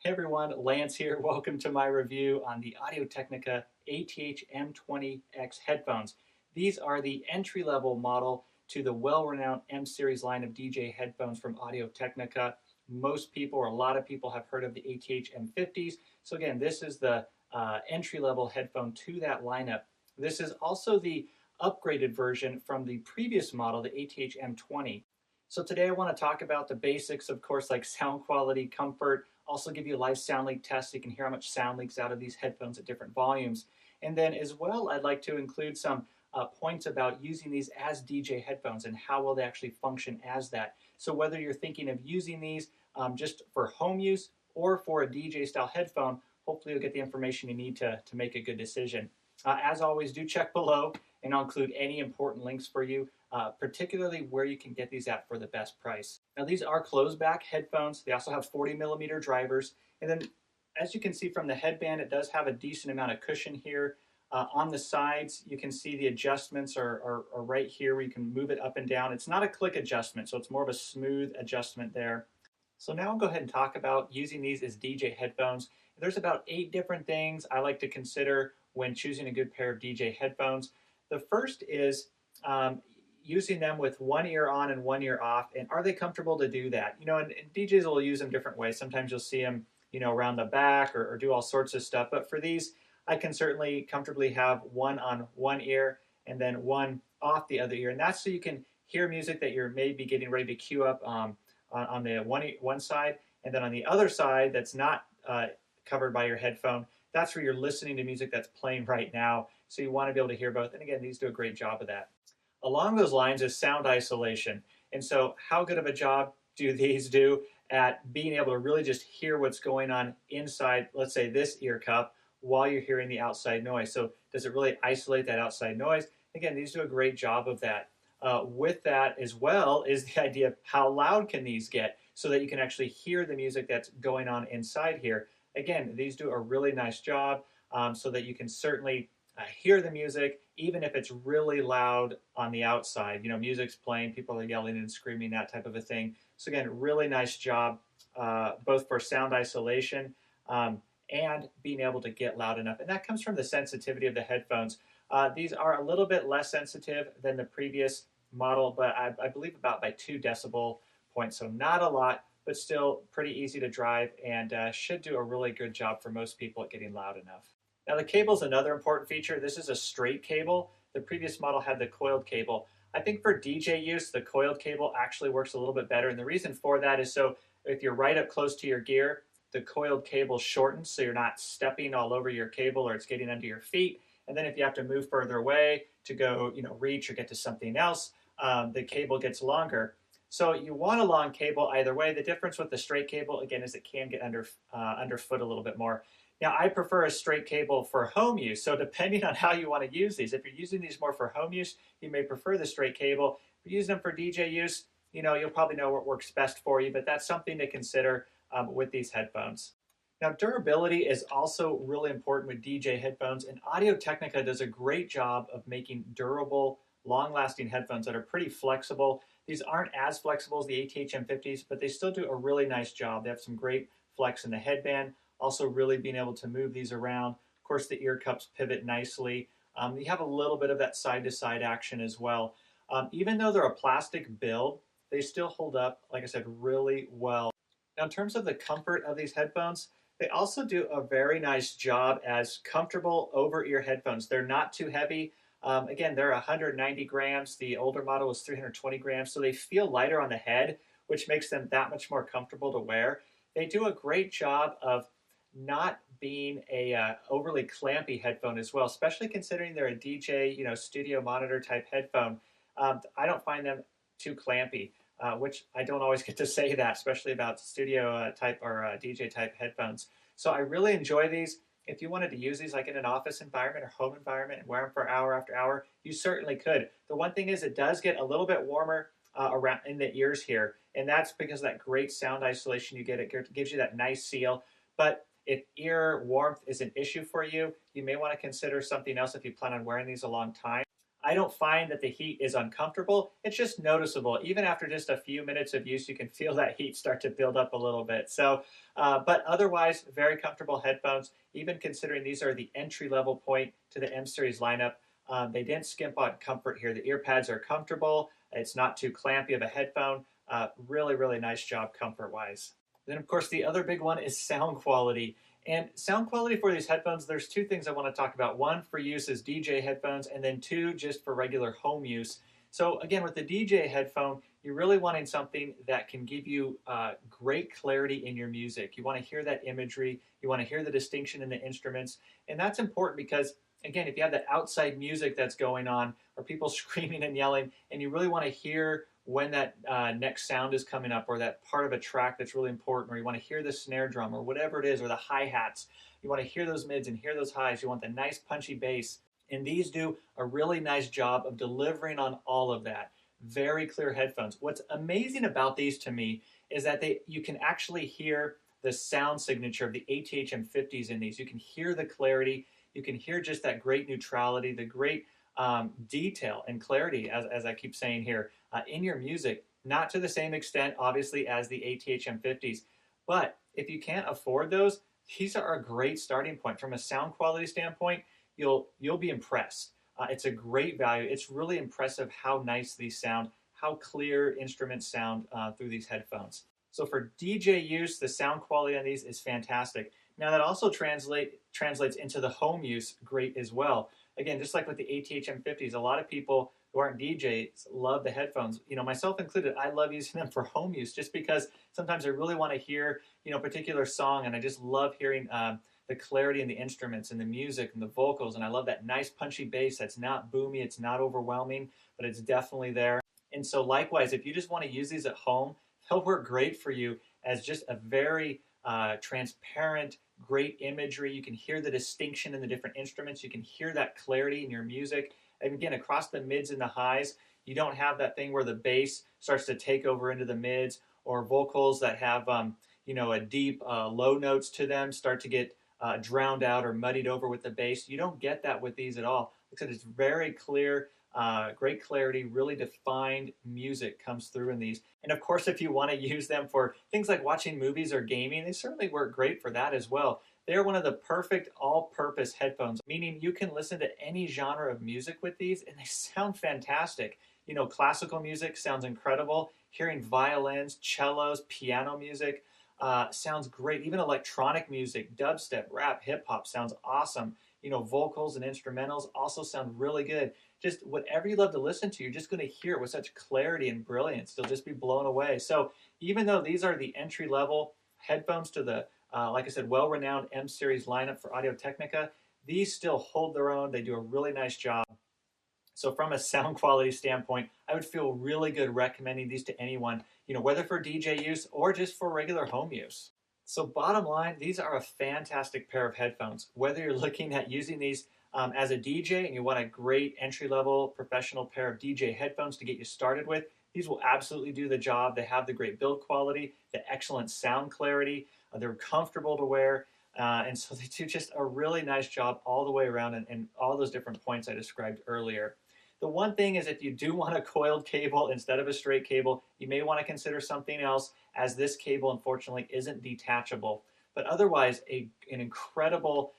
Hey everyone, Lance here. Welcome to my review on the Audio-Technica ATH-M20X headphones. These are the entry-level model to the well-renowned M-series line of DJ headphones from Audio-Technica. Most people, or a lot of people, have heard of the ATH-M50s. So again, this is the entry-level headphone to that lineup. This is also the upgraded version from the previous model, the ATH-M20. So today I want to talk about the basics, of course, like sound quality, comfort, also give you a live sound leak test so you can hear how much sound leaks out of these headphones at different volumes. And then as well, I'd like to include some points about using these as DJ headphones and how will they actually function as that. So whether you're thinking of using these just for home use or for a DJ style headphone, hopefully you'll get the information you need to make a good decision. As always, do check below and I'll include any important links for you, particularly where you can get these at for the best price. Now these are closed back headphones. They also have 40mm drivers. And then as you can see from the headband, it does have a decent amount of cushion here. On the sides, you can see the adjustments are right here where you can move it up and down. It's not a click adjustment, so it's more of a smooth adjustment there. So now I'll go ahead and talk about using these as DJ headphones. There's about 8 different things I like to consider when choosing a good pair of DJ headphones. The first is using them with one ear on and one ear off, and are they comfortable to do that? You know, and DJs will use them different ways. Sometimes you'll see them, you know, around the back or do all sorts of stuff. But for these, I can certainly comfortably have one on one ear and then one off the other ear, and that's so you can hear music that you're maybe getting ready to cue up on the one side, and then on the other side that's not covered by your headphone, that's where you're listening to music that's playing right now. So you want to be able to hear both. And again, these do a great job of that. Along those lines is sound isolation. And so how good of a job do these do at being able to really just hear what's going on inside, let's say this ear cup, while you're hearing the outside noise? So does it really isolate that outside noise? Again, these do a great job of that. With that as well is the idea of how loud can these get so that you can actually hear the music that's going on inside here. Again, these do a really nice job so that you can certainly hear the music, even if it's really loud on the outside. You know, music's playing, people are yelling and screaming, that type of a thing. So again, really nice job, both for sound isolation and being able to get loud enough. And that comes from the sensitivity of the headphones. These are a little bit less sensitive than the previous model, but I believe about by 2 decibel points. So not a lot, but still pretty easy to drive and should do a really good job for most people at getting loud enough. Now the cable is another important feature. This is a straight cable. The previous model had the coiled cable. I think for DJ use, the coiled cable actually works a little bit better. And the reason for that is so if you're right up close to your gear, the coiled cable shortens so you're not stepping all over your cable or it's getting under your feet. And then if you have to move further away to go, you know, reach or get to something else, the cable gets longer. So you want a long cable either way. The difference with the straight cable, again, is it can get underfoot a little bit more. Now, I prefer a straight cable for home use. So depending on how you want to use these, if you're using these more for home use, you may prefer the straight cable. If you're using them for DJ use, you know, you'll probably know what works best for you, but that's something to consider with these headphones. Now, durability is also really important with DJ headphones, and Audio-Technica does a great job of making durable, long-lasting headphones that are pretty flexible. These aren't as flexible as the ATH-M50s, but they still do a really nice job. They have some great flex in the headband, also really being able to move these around. Of course, the ear cups pivot nicely. You have a little bit of that side-to-side action as well. Even though they're a plastic build, they still hold up, like I said, really well. Now, in terms of the comfort of these headphones, they also do a very nice job as comfortable over-ear headphones. They're not too heavy. Again, they're 190 grams. The older model was 320 grams, so they feel lighter on the head, which makes them that much more comfortable to wear. They do a great job of not being a overly clampy headphone as well, especially considering they're a DJ, you know, studio monitor type headphone. I don't find them too clampy, which I don't always get to say that, especially about studio type or DJ type headphones. So I really enjoy these. If you wanted to use these like in an office environment or home environment and wear them for hour after hour, you certainly could. The one thing is it does get a little bit warmer around in the ears here, and that's because of that great sound isolation you get. It gives you that nice seal. But if ear warmth is an issue for you, you may want to consider something else if you plan on wearing these a long time. I don't find that the heat is uncomfortable. It's just noticeable. Even after just a few minutes of use, you can feel that heat start to build up a little bit. So, but otherwise, very comfortable headphones, even considering these are the entry-level point to the M series lineup. They didn't skimp on comfort here. The ear pads are comfortable. It's not too clampy of a headphone. Really, really nice job comfort-wise. Then, of course, the other big one is sound quality. And sound quality for these headphones, there's two things I want to talk about. One for use as DJ headphones, and then two just for regular home use. So again, with the DJ headphone, you're really wanting something that can give you great clarity in your music. You want to hear that imagery. You want to hear the distinction in the instruments. And that's important because, again, if you have the outside music that's going on or people screaming and yelling, and you really want to hear when that next sound is coming up, or that part of a track that's really important, or you want to hear the snare drum or whatever it is, or the hi-hats, you want to hear those mids and hear those highs, you want the nice punchy bass, and these do a really nice job of delivering on all of that. Very clear headphones. What's amazing about these to me is that you can actually hear the sound signature of the ATH-M50s in these. You can hear the clarity, you can hear just that great neutrality, the great detail and clarity, as I keep saying here, in your music. Not to the same extent, obviously, as the ATH-M50s, but if you can't afford those, these are a great starting point. From a sound quality standpoint, you'll be impressed. It's a great value. It's really impressive how nice these sound, how clear instruments sound through these headphones. So for DJ use, the sound quality on these is fantastic. Now that also translates into the home use great as well. Again, just like with the ATH-M50s, a lot of people who aren't DJs love the headphones. You know, myself included, I love using them for home use just because sometimes I really want to hear, a particular song, and I just love hearing the clarity in the instruments and the music and the vocals, and I love that nice punchy bass that's not boomy, it's not overwhelming, but it's definitely there. And so likewise, if you just want to use these at home, they'll work great for you as just a very transparent, great imagery. You can hear the distinction in the different instruments. You can hear that clarity in your music. And again, across the mids and the highs, you don't have that thing where the bass starts to take over into the mids, or vocals that have, a deep low notes to them start to get drowned out or muddied over with the bass. You don't get that with these at all. Like I said, it's very clear, great clarity, really defined music comes through in these. And of course, if you want to use them for things like watching movies or gaming, they certainly work great for that as well. They're one of the perfect all-purpose headphones, meaning you can listen to any genre of music with these and they sound fantastic. Classical music sounds incredible. Hearing violins, cellos, piano music sounds great. Even electronic music, dubstep, rap, hip-hop sounds awesome. Vocals and instrumentals also sound really good. Just whatever you love to listen to, you're just going to hear it with such clarity and brilliance. You'll just be blown away. So even though these are the entry-level headphones to the, like I said, well-renowned M series lineup for Audio-Technica, these still hold their own. They do a really nice job. So from a sound quality standpoint, I would feel really good recommending these to anyone, whether for DJ use or just for regular home use. So bottom line, these are a fantastic pair of headphones. Whether you're looking at using these as a DJ and you want a great entry-level professional pair of DJ headphones to get you started with, these will absolutely do the job. They have the great build quality, the excellent sound clarity, they're comfortable to wear, and so they do just a really nice job all the way around in all those different points I described earlier. The one thing is, if you do want a coiled cable instead of a straight cable, you may want to consider something else, as this cable unfortunately isn't detachable. But otherwise, an incredible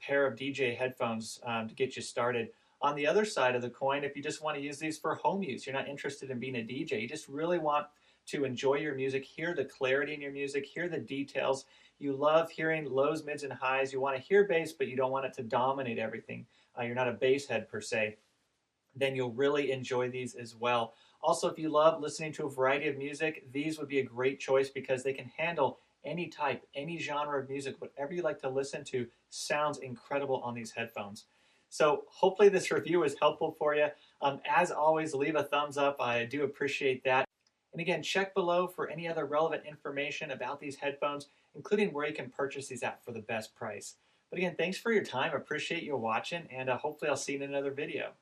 pair of DJ headphones to get you started. On the other side of the coin, if you just want to use these for home use, you're not interested in being a DJ, you just really want to enjoy your music, hear the clarity in your music, hear the details. You love hearing lows, mids, and highs. You want to hear bass, but you don't want it to dominate everything. You're not a bass head per se. Then you'll really enjoy these as well. Also, if you love listening to a variety of music, these would be a great choice because they can handle any type, any genre of music. Whatever you like to listen to sounds incredible on these headphones. So hopefully this review is helpful for you. As always, leave a thumbs up. I do appreciate that. And again, check below for any other relevant information about these headphones, including where you can purchase these at for the best price. But again, thanks for your time. I appreciate you watching, and hopefully I'll see you in another video.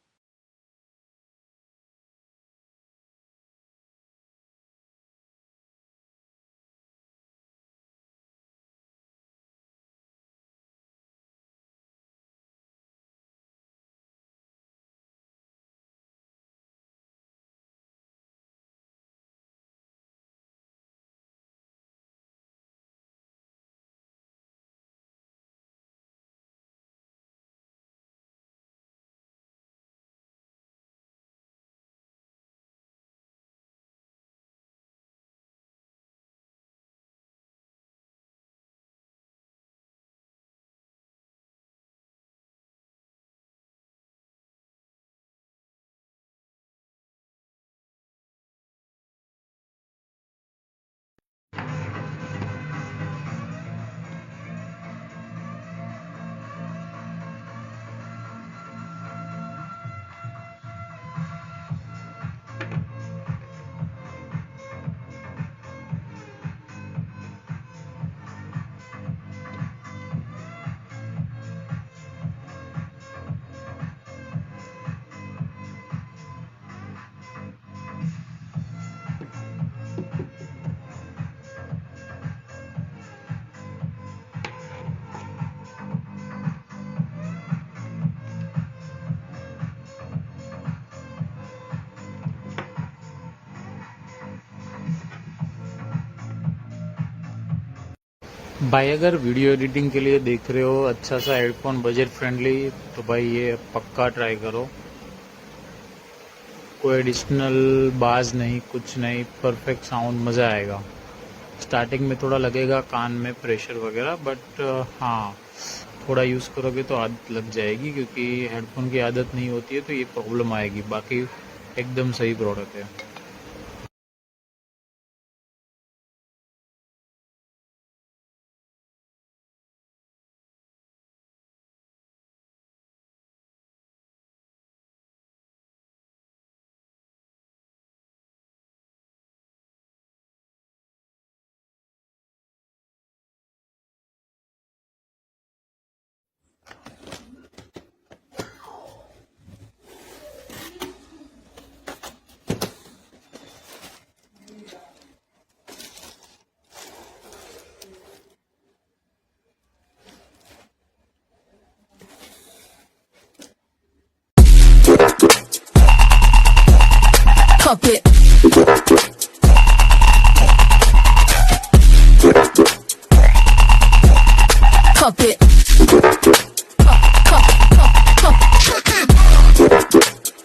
भाई अगर video editing के लिए देख रहे हो अच्छा सा headphone budget friendly, तो भाई ये पक्का ट्राई करो। कोई एडिशनल बाज नहीं, कुछ नहीं, परफेक्ट साउंड, मज़ा आएगा। स्टार्टिंग में थोड़ा लगेगा कान में प्रेशर वगैरह, बट हाँ थोड़ा यूज़ करोगे तो आदत लग जाएगी, क्योंकि हेडफोन की आदत नहीं होती है तो ये प्रॉब्लम आएगी। बाकी एकदम सही प्रोडक्ट है। Pump it. Pump it.